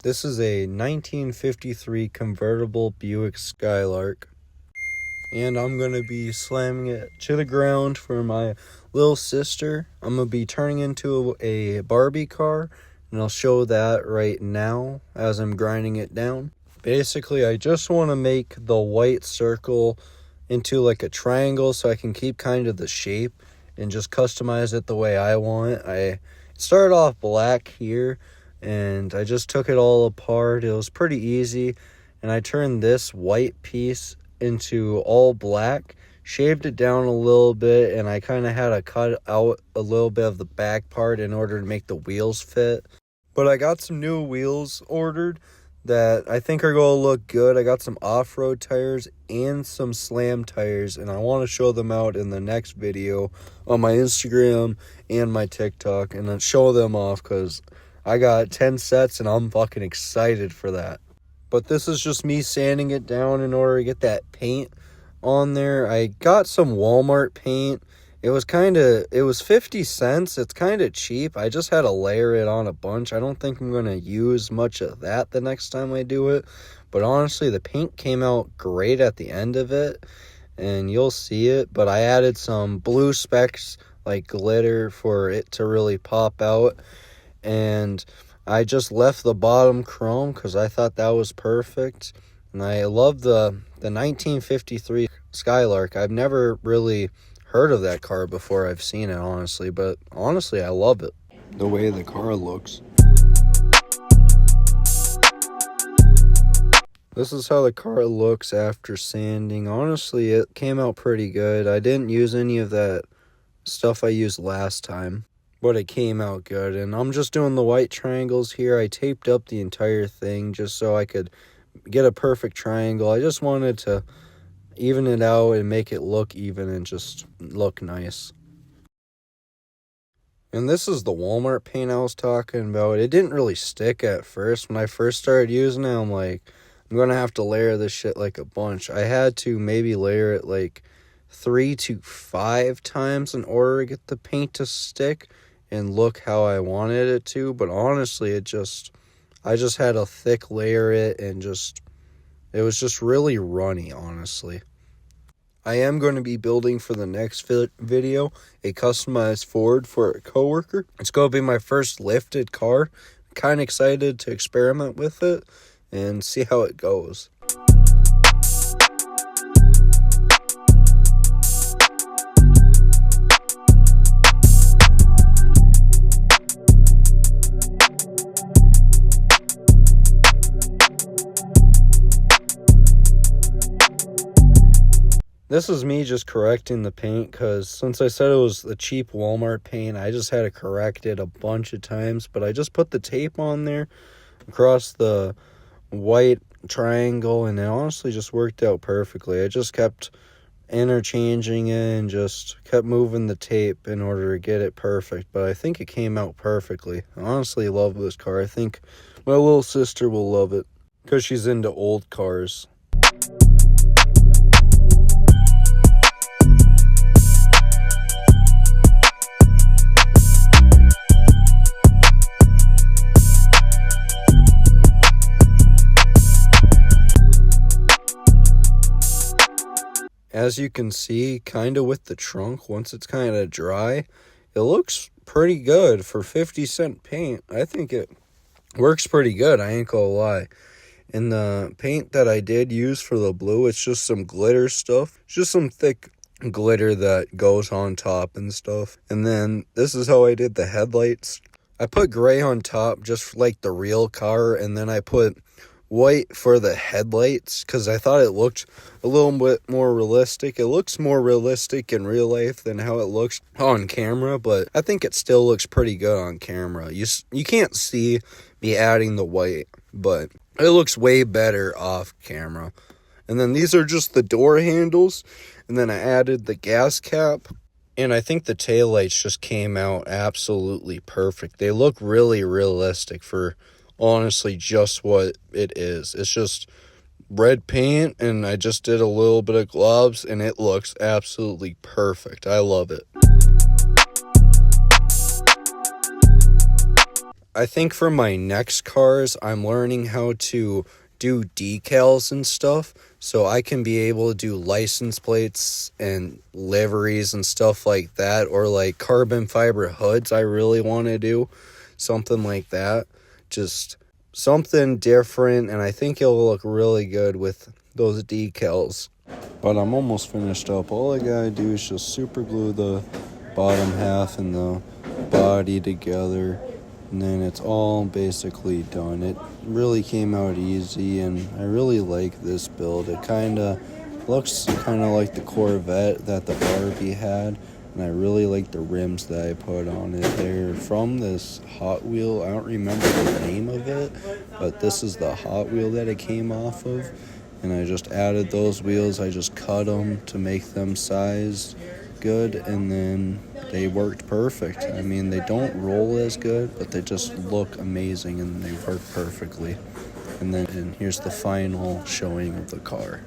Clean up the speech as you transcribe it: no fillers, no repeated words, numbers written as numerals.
This is a 1953 convertible Buick Skylark, and I'm going to be slamming it to the ground for my little sister. I'm going to be turning into a Barbie car, and I'll show that right now as I'm grinding it down. Basically, I just want to make the white circle into like a triangle so I can keep kind of the shape and just customize it the way I want. I started off black here, and I just took it all apart. It was pretty easy, and I turned this white piece into all black, shaved it down a little bit, and I kind of had to cut out a little bit of the back part in order to make the wheels fit. But I got some new wheels ordered that I think are going to look good. I got some off-road tires and some slam tires, and I want to show them out in the next video on my Instagram and my TikTok, and then show them off because I got 10 sets and I'm fucking excited for that. But this is just me sanding it down in order to get that paint on there. I got some Walmart paint. It was 50 cents. It's kind of cheap. I just had to layer it on a bunch. I don't think I'm going to use much of that the next time I do it. But honestly, the paint came out great at the end of it, and you'll see it. But I added some blue specks, like glitter, for it to really pop out. And I just left the bottom chrome because I thought that was perfect. And I love the 1953 Skylark. I've never really heard of that car before. I've seen it, honestly, but honestly, I love it. The way the car looks. This is how the car looks after sanding. Honestly, it came out pretty good. I didn't use any of that stuff I used last time, but it came out good. And I'm just doing the white triangles here. I taped up the entire thing just so I could get a perfect triangle. I just wanted to even it out and make it look even and just look nice. And this is the Walmart paint I was talking about. It didn't really stick at first. When I first started using it, I'm like, I'm going to have to layer this shit like a bunch. I had to maybe layer it like 3 to 5 times in order to get the paint to stick and look how I wanted it to. But honestly, I just had to thick layer it, and it was just really runny, honestly. I am going to be building for the next video a customized Ford for a coworker. It's going to be my first lifted car. Kind of excited to experiment with it and see how it goes. This is me just correcting the paint because since I said it was the cheap Walmart paint, I just had to correct it a bunch of times. But I just put the tape on there across the white triangle, and it honestly just worked out perfectly. I just kept interchanging it and just kept moving the tape in order to get it perfect. But I think it came out perfectly. I honestly love this car. I think my little sister will love it because she's into old cars. As you can see, kind of with the trunk, once it's kind of dry, it looks pretty good for 50-cent paint. I think it works pretty good, I ain't gonna lie. And the paint that I did use for the blue, it's just some glitter stuff. It's just some thick glitter that goes on top and stuff. And then this is how I did the headlights. I put gray on top just like the real car, and then I put white for the headlights because I thought it looked a little bit more realistic. It looks more realistic in real life than how it looks on camera, but I think it still looks pretty good on camera. You can't see me adding the white, but it looks way better off camera. And then these are just the door handles, and then I added the gas cap. And I think the taillights just came out absolutely perfect. They look really realistic for honestly just what it is. It's just red paint, and I just did a little bit of gloves, and it looks absolutely perfect. I love it. I think for my next cars, I'm learning how to do decals and stuff so I can be able to do license plates and liveries and stuff like that, or like carbon fiber hoods. I really want to do something like that, just something different, and I think it'll look really good with those decals. But I'm almost finished up. All I gotta do is just super glue the bottom half and the body together, and then it's all basically done. It really came out easy, and I really like this build. It looks kind of like the Corvette that the Barbie had, and I really like the rims that I put on it. They're from this Hotwheel. I don't remember the name of it, but this is the Hotwheel that it came off of, and I just added those wheels. I just cut them to make them sized good, and then they worked perfect. I mean, they don't roll as good, but they just look amazing and they work perfectly. And here's the final showing of the car.